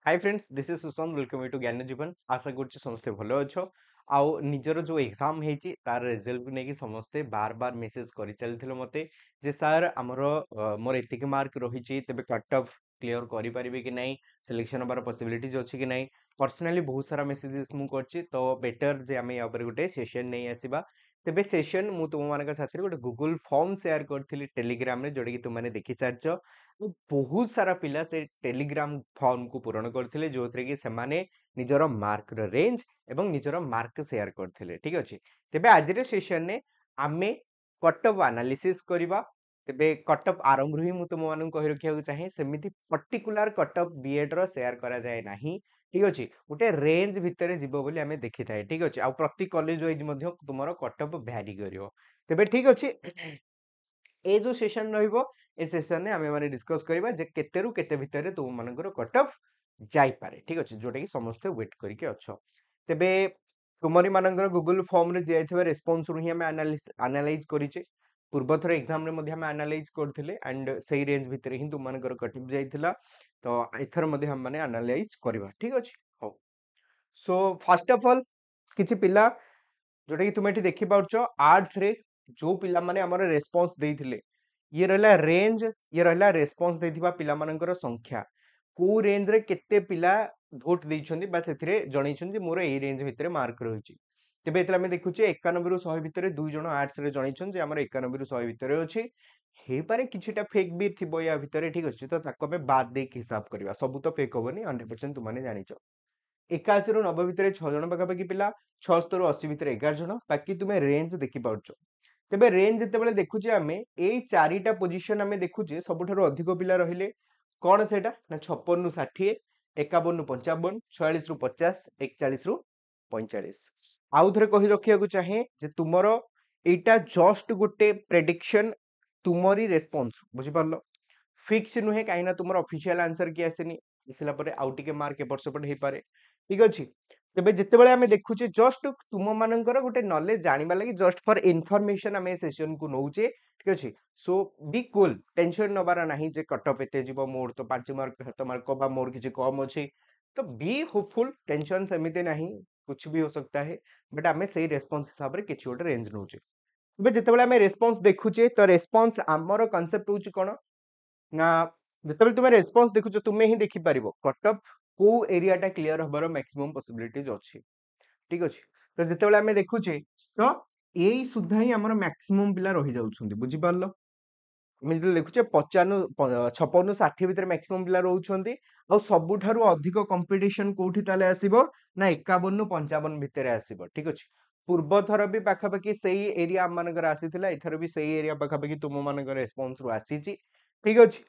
Hi friends, this is Sushant. Welcome to Gyan Jeevan. आशा करछि समस्ते भलो अछो। आउ निजर जो एग्जाम हेची तार रिजल्ट को नेकी समस्ते बार बार मेसेज करि चलथिलो मते जे सर हमरो मोर एतिक मार्क रहिची तबे कट ऑफ क्लियर करि परिबे कि नै, सिलेक्शन होबार पॉसिबिलिटीज अछि कि नै। पर्सनली बहुत सारा मेसेजेस मु करछि तो बेटर जे हमें या पर गुटे सेशन नै आसीबा। तबे सेशन मु तुम मानक साथी गुटे गूगल फॉर्म शेयर करथिली टेलीग्राम रे, जोडे कि तुम माने देखि सारछो। बहुत सारा पिला से टेलीग्राम फॉर्म को पूरण करथिले जोथरे कि सेमाने निजर मार्क रेंज एवं निजर मार्क शेयर करथिले। ठीक अछि, तेबे आज रे सेशन ने आमे कट ऑफ एनालिसिस करबा। तेबे कट ऑफ आरंभ ही मु तुम मानन कहि रखिया चाहे, सेमिति पर्टिकुलर कट ऑफ बीएड रो शेयर करा जाय नाही। ठीक अछि, उटे रेंज भितरे जीवो बोली हमें देखि थाए। ठीक अछि, आ प्रति कॉलेज वाइज मध्य तुमरो कट ऑफ वैरी करियो। तेबे ठीक अछि, ए जो सेशन रहिबो ए सेशन ने आमे माने डिस्कस करबा जे केते रु केते भितरे तुम मानकर कट ऑफ जाई पारे। ठीक अछि, जोटा कि समस्त वेट करके अछो। तेबे तुमरी मानकर गूगल फॉर्म रे दियाइथिबा रेस्पोंस रु ही हमें एनालाइज करिचे। पूर्व थर एग्जाम रे मध्ये हम एनालाइज करथिले एंड सही रेंज भितरे ही तुम मानकर कट ऑफ जाइथिला। तो एथर मध्ये हम माने एनालाइज करबा। ठीक अछि, हो। सो फर्स्ट ऑफ ऑल किछि पिला जोटा कि तुम एठी देखि पाउछो आर्ट्स रे जो पिला माने हमर रेस्पोंस देइथिले, ये रहला रेंज, ये रहला रेस्पोंस देथिबा पिला मानकर संख्या। को रेंज रे केते पिला वोट दैछन्ती बा सेथिरे जणैछन्ती मोर एई रेंज भितरे मार्क रहिछि। तेबे एतला हम देखुचे 91 रु 100 भितरे दुई जण आर्ट्स रे जणैछन जे हमर 91 रु 100 भितरे अछि। हे पारे किछिटा फेक भी थिबो या भितरे। ठीक अछि, तो ताको हम बाद दे के हिसाब करबा। सब तो फेक होबनी, 100% तुम माने जानिछो। 81 रु 90 भितरे 6 जण पाखापाखि पिला, 76 रु 80 भितरे 11 जण। बाकी तुमे रेंज देखि पाउछो। तेबे रेंज जेतेबेले देखुचे आमे एई चारिटा पोजीशन आमे देखुचे सबठारु अधिक पिला रहिले कोन सेटा ना 56 रु 60, 51 रु 55, 46 रु 50, 41 रु 45। आउ थरे कहि रखिया को चाहे जे तुमरो एटा जस्ट गुटे प्रेडिक्शन, तुमरी रेस्पोंस बुझि पारलो, फिक्स नुहे। काहे ना तुमरो ऑफिशियल आंसर की आसेनी, इसला परे आउ टिके मार्क एपट सेपट हे पारे। ठीक अछि, तेबे जेतेबेले आमे देखुचे जस्ट तुम मानकर गुटे नॉलेज जानिबा लागि जस्ट फॉर इन्फॉर्मेशन आमे सेशन को नौचे। ठीक अछि, सो बी कूल, टेंशन नबार नाही जे कट ऑफ एते जीवो, मोर तो 5 मार्क 7 मार्क बा मोर किछि कम अछि। तो बी होपफुल, टेंशन समिति नाही, कुछ भी हो सकता है। बट आमे सही रेस्पॉन्स हिसाब रे किछि गोटे रेंज नौचे। तेबे जेतेबेले आमे रेस्पॉन्स देखुचे तो रेस्पॉन्स हमर कांसेप्ट होउची कोन ना, जेतेबेले तुमे रेस्पॉन्स देखुचो तुमे ही देखि पारिबो कट ऑफ को एरिया टा क्लियर हबार मैक्सिमम पॉसिबिलिटीज अछि। ठीक अछि, तो जेतेबेले आमे देखुचे तो एई सुद्धा ही हमर मैक्सिमम पिला रहि जाउछन्ती। बुझि पारलो, हम जे देखुचे 55 56 60 भितर मैक्सिमम पिला रहउछन्ती। आ सबुठारु अधिक कंपटीशन कोठी ताले आसीबो ना 51 55 भितर आसीबो। ठीक अछि, पूर्व थर भी पाखापाखि सेही एरिया हम मानकर आसीथिला, एथर भी सेही एरिया पाखापाखि तुम मानकर रेस्पॉन्स रु आसीची। ठीक अछि,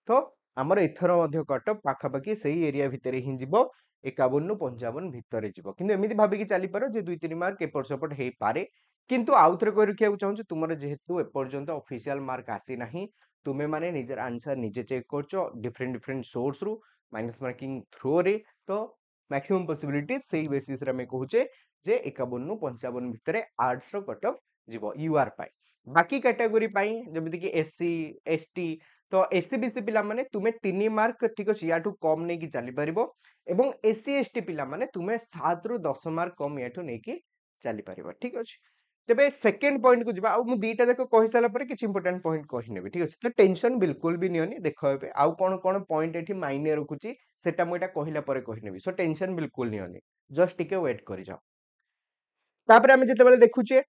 तो हमर एथर मध्य कट ऑफ पाखापाखि सेही एरिया भितर ही जीवो, 51 रु 55 भितर जीवो। किंतु एमिति भाबिकी चली पारो जे 2-3 मार्क एपट सेपट हेई पारे। किंतु आउ थरे कहि रखिया चाहूछु, तुमर जेहेतु एपर्यंत ऑफिशियल मार्क आसी नाही, तुमे माने निजर आंसर निजे चेक करछो डिफरेंट डिफरेंट सोर्स रु माइनस मार्किंग थ्रो रे। तो मैक्सिमम पॉसिबिलिटी सेही बेसिस रे हमें कहूचे जे 51 रु 55 भितरे आर्ट्स रो कट ऑफ जीवो यूआर पाई। बाकी कैटेगरी पाई जेमिति कि एससी एसटी, तो एससी बीसी पिला माने तुमे 3 मार्क ठीक अछि याठू कम नै कि चली परिबो, एवं एससी एसटी पिला माने तुमे 7 रु 10 मार्क कम याठू नै कि चली परिबो। ठीक अछि, तेबे सेकंड पॉइंट को जिबा। आ मु दीटा देखो कहि साला परे किछि इंपोर्टेंट पॉइंट कहि नेबे। ठीक अछि, तो टेंशन बिल्कुल भी नियोनी। देखो एबे आउ कोन कोन पॉइंट एठी मायने रखुची सेटा मु एटा कहिला परे कहि नेबी। सो टेंशन बिल्कुल नियोनी, जस्ट टिके वेट करि जाओ। तापरे हम जेतेबेले देखुचे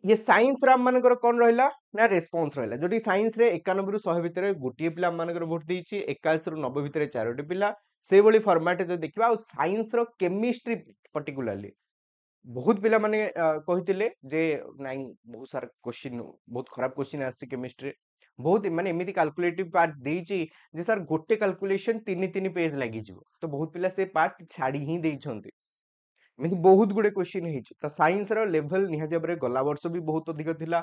ये साइंस रा मानकर कोन रहला ना रेस्पॉन्स रहला, जोटी साइंस रे 91 रु 100 भितरे गोटिए पिला मानकर वोट देइछि, 81 रु 90 भितरे चारोटी पिला। से बळी फॉर्मेट जे देखिबा। आ साइंस रो केमिस्ट्री पर्टिकुलरली बहुत पिला माने कहितिले जे नाइ बहुत सारा क्वेश्चन, बहुत खराब क्वेश्चन आछि केमिस्ट्री। बहुत माने एमिति कैलकुलेटिव पार्ट देइछि जे सर गोटे कैलकुलेशन 3 पेज लागि जिवो। तो बहुत पिला से पार्ट छाडी ही देइछन्ती। एमिति बहुत गुडे क्वेश्चन हेछि। त साइंस रो लेवल निहाती भाबरे गला वर्ष भी बहुत अधिक थिला,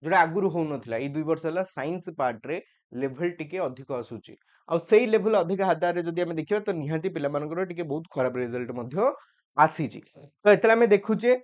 जोटा आगुरु होउ नथिला। ए 2 वर्ष हला साइंस पार्ट रे लेवल टिके अधिक आसुची। आ सेही लेवल अधिक हातार रे जदि हम देखिबा तो निहाती पिला मानकर टिके बहुत खराब रिजल्ट मध्य आसीची। तो एतला हम देखुचे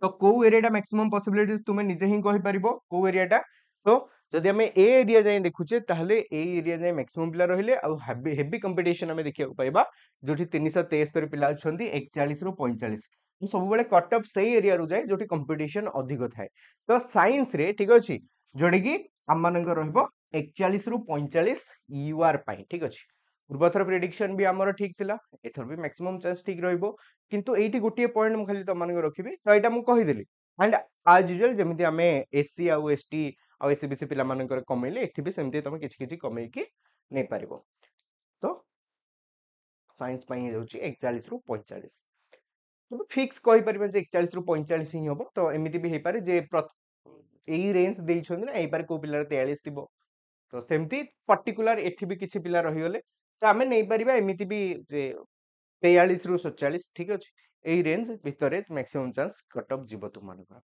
तो को एरिया टा मैक्सिमम पॉसिबिलिटीज तुमे निजे ही कहि परिबो को एरिया टा। तो जदि आम ए एरिया जाए देखुचे ताहले ए एरिया जाए मैक्सिमम पिला रहिले आ हेवी कंपटीशन आम देखा पाइबा जो 373 पिला अच्छा 41 रु 45 सब बेले कट ऑफ सही एरिया रू जाए जो कंपटीशन अधिक थाए तो साइंस रे ठीक अच्छे जोड़ी कि आम मान 41 रु 45 यूआर पाई ठीक अच्छे पूर्वथर प्रेडिक्शन भी आमर ठीक थिला एथर भी मैक्सिमम चांस ठीक रहइबो किंतु एठी गोटे पॉइंट मु खाली तमन रखिबी तो एटा मु कहिदेली एंड आज यूजुअल जेमिति आमे एससी आ एसटी आ एससीबीसी पिला मानकर कमेले एठी भी सेमति तमे किछि किछि कमे कि नै पारिबो तो साइंस पई जाउची 41 रु 45 तो फिक्स कहि परिबे जे 41 रु 45 ही हबो तो एमिति भी हे पारे जे एई रेंज देइ छन ना एई पारे को पिला 43 थिबो तो सेमति पर्टिकुलर एठी भी किछि पिला रहि गले तो आमे नै परिबा एमिति भी जे 43 रु 47 ठीक अछि एई रेंज भितरे मैक्सिमम चांस कट ऑफ जीव तुम मानकर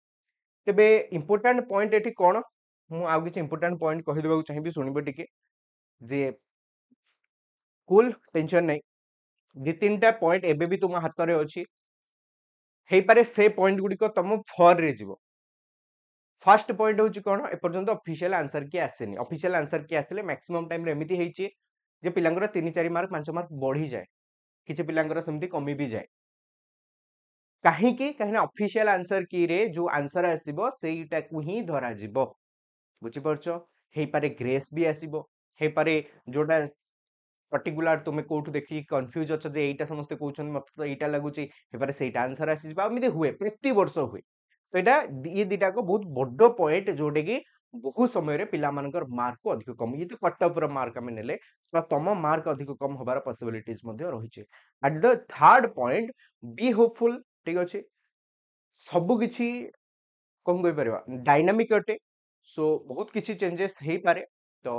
तेबे इंपोर्टेंट पॉइंट एठी कोन मु आउ किछि इंपोर्टेंट पॉइंट कहि देबा चाहिबी सुनिबो टिके जे कूल टेंशन नै दी तीनटा पॉइंट एबे भी तुम हाथ रे अछि हे पारे से पॉइंट गुडी को तुम फॉर रे जीवो फर्स्ट पॉइंट होची कोन ए पर्यंत ऑफिशियल आंसर की आसेनी ऑफिशियल आंसर की आसले मैक्सिमम टाइम रे एमिति हेची जे पिलांगर 3 4 मार्क 5 मार्क बढ़ी जाए किछि पिलांगर सेमति कमी भी जाए काहे कि कहिना ऑफिशियल आंसर की रे जो आंसर आसीबो सेईटा को ही धरा जीवो बुझी परछो हे पारे ग्रेस भी आसीबो हे पारे जोटा पर्टिकुलर तुमे कोठु देखि कंफ्यूज अछ जे एटा समस्त कहउछन मत तो एटा लागुची हे पारे सेईटा आंसर आसी जिबा एमिति हुए प्रति वर्ष हुए तो एटा ये दिटा को बहुत बड्डो पॉइंट जोटे कि बहु समय रे पिला मानकर मार्क को अधिक कम ये तो कट ऑफ रो मार्क हम नेले तो तम मार्क अधिक कम होबार पॉसिबिलिटीज मध्ये रहिचे at the third point be hopeful ठीक अछि सब किछि कोन कहि परबा डायनामिक अटे सो बहुत किछि चेंजेस हे पारे तो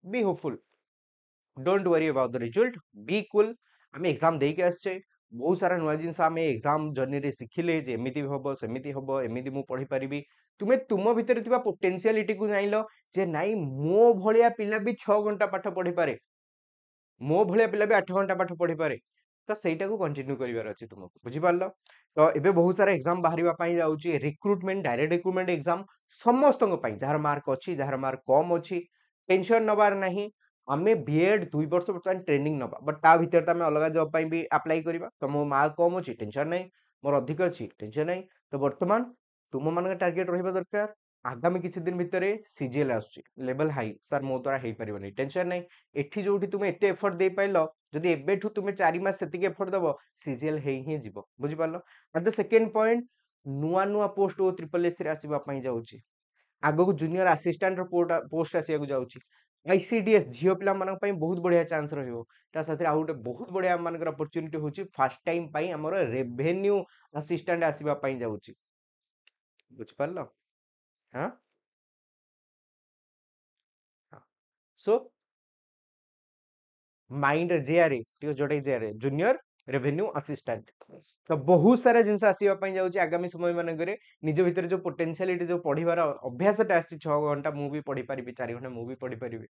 be hopeful don't worry about the result be cool आम एग्जाम दे के आसचे बहुत सारा नुआ जिनस आम एग्जाम जर्नी रे शिखिले जे एमिति हबो सेमिति हबो एमिति मु पढ़ी परिबी तुमे तुम भितर थिबा पोटेंशियलिटी को जानिलो जे नाइ मो भलिया पिला भी 6 घंटा पाठ पढ़ी पारे मो भलिया पिला भी 8 घंटा पाठ पढ़ी पारे तो सेटा को कंटिन्यू करिवार अछि तुमको बुझि पारलो तो एबे बहुत सारा एग्जाम बाहरिबा पई जाउची रिक्रूटमेंट डायरेक्ट रिक्रूटमेंट एग्जाम समस्तंग पई जहार मार्क अछि जहार मार्क कम अछि टेंशन नबार नहीं आमे बीएड 2 वर्ष बर्तमान ट्रेनिंग नबा बट ता भीतर त आमे अलगा जॉब पई भी अप्लाई करिबा तो मो मार्क कम अछि टेंशन नहीं मोर अधिक अछि टेंशन नहीं तो वर्तमान तुम मान टार्गेट रहिबा दरकार आगामी किछि दिन भितरे सीजीएल आसुची लेवल हाई सर मो द्वारा हेई परिबो नहीं टेंशन नहीं एठी जोठी तुमे एते एफर्ट दे पाइलो जदि एबेठु तुमे 4 मास सेतिके एफर्ट दबो सीजीएल हेई ही जीवो बुझि पारलो एट द सेकंड पॉइंट नुआ नुआ पोस्ट ओ ट्रिपल एस रे आसीबा पई जाउची आगो को जूनियर असिस्टेंट पोस्ट आसिया को जाउची आईसीडीएस झियो पिला मानक पई बहुत बढ़िया चांस रहिबो ता साथे आ गोटे बहुत बढ़िया मानकर अपॉर्चुनिटी होची फर्स्ट टाइम पई हमर रेवेन्यू असिस्टेंट आसीबा पई जाउची बुझ पारलो हां सो माइंड जेआरए ठीक जोटे जेआरए जूनियर रेवेन्यू असिस्टेंट तो बहुत सारा जिनस आसीबा पई जाउची आगामी समय मानकरे निज भीतर जो पोटेंशियलिटी जो पढिबार अभ्यासटा आसी 6 घंटा मु भी पढि परिबी 4 घंटा मु भी पढि परिबी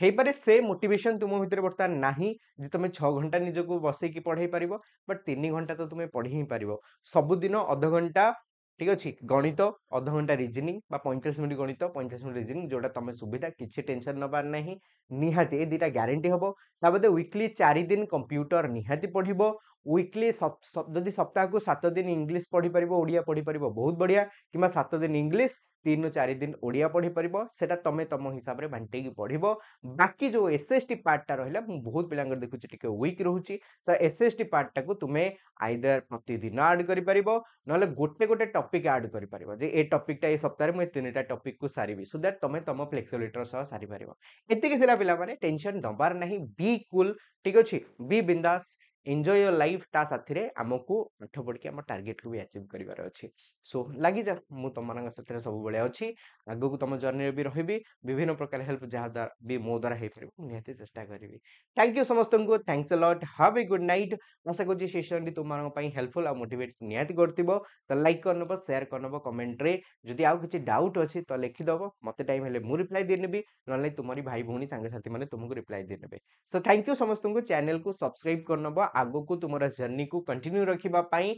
हे पारे से मोटिवेशन तुम भीतर बर्तमान नाही जे तुम 6 घंटा निजको बसै की पढै परिबो बट 3 घंटा तो तुम पढि ही परिबो सब दिन आधा घंटा ठीक अछि गणित आधा घंटा रीजनिंग बा 45 मिनिट गणित 45 मिनिट रीजनिंग जोटा तुम सुविधा किछि टेंशन नबार नाही निहाती ए दिटा ग्यारंटी हबो ताबदे वीकली 4 दिन कंप्यूटर निहाती पढिबो वीकली जदि सप्ताह को 7 दिन इंग्लिश पढि परिबो ओडिया पढि परिबो बहुत बढ़िया किमा 7 दिन इंग्लिश 3 4 दिन ओडिया पढि परिबो सेटा तमे तम हिसाब रे बांटे की पढिबो बाकी जो एसएसटी पार्ट टा रहला बहुत पिलांगर देखुची टिके वीक रहूची तो एसएसटी पार्ट टा को तुमे आइदर प्रतिदिन ऐड करि परिबो नले गोटे गोटे टॉपिक ऐड करि परिबो जे ए टॉपिक टा ए सप्ताह रे मैं तीनटा टॉपिक को सारीबी सो दैट तमे तम फ्लेक्सिबिलिटी सह सारी परिबो एतिके थिला पिला माने टेंशन दबार नहीं बी कूल ठीक अछि बी बिंदास एंजॉय योर लाइफ ता साथी रे हमको पाठ पढ़ के हम टारगेट को भी अचीव करिवार अछि सो लागि जा मु तमनक साथी रे सब बेले अछि आगो को तम जर्नी रे भी रहिबी विभिन्न प्रकार हेल्प जहा द्वारा भी मो द्वारा हे परबो निहते चेष्टा करिवि थैंक यू समस्त को thanks a lot have a good night आशा को सेशन दी तुम पई हेल्पफुल आ मोटिवेट निहते करतिबो तो लाइक करनबो शेयर करनबो कमेंट रे जदि आउ किछि डाउट अछि तो लिखि दबो मते टाइम हेले मु रिप्लाई देनेबी नले तुमरी भाई भौणी संगे साथी माने तुमको रिप्लाई देनेबे सो थैंक यू समस्त को चैनल को सब्सक्राइब करनबो आगो को तुमरा जर्नी को कंटिन्यू रखिबा पई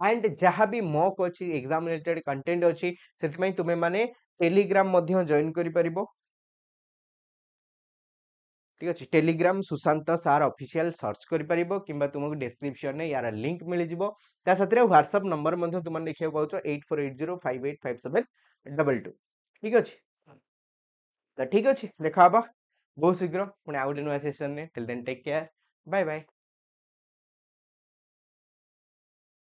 एंड जहां भी मॉक अछि एग्जाम रिलेटेड कंटेंट अछि सेति तुमे माने टेलीग्राम मध्य जॉइन करि परिबो। ठीक अछि टेलीग्राम सुशांत सार ऑफिशियल सर्च करि परिबो किंबा तुमको डिस्क्रिप्शन में यार लिंक मिल जिवो ता साथरे व्हाट्सएप नंबर मध्य तुम देखियो पाउछो 8480585722 ठीक अछि तो ठीक अछि देखा हबा बहुत शीघ्र पुणी आउट नुआ सेशन ने till then take care bye bye.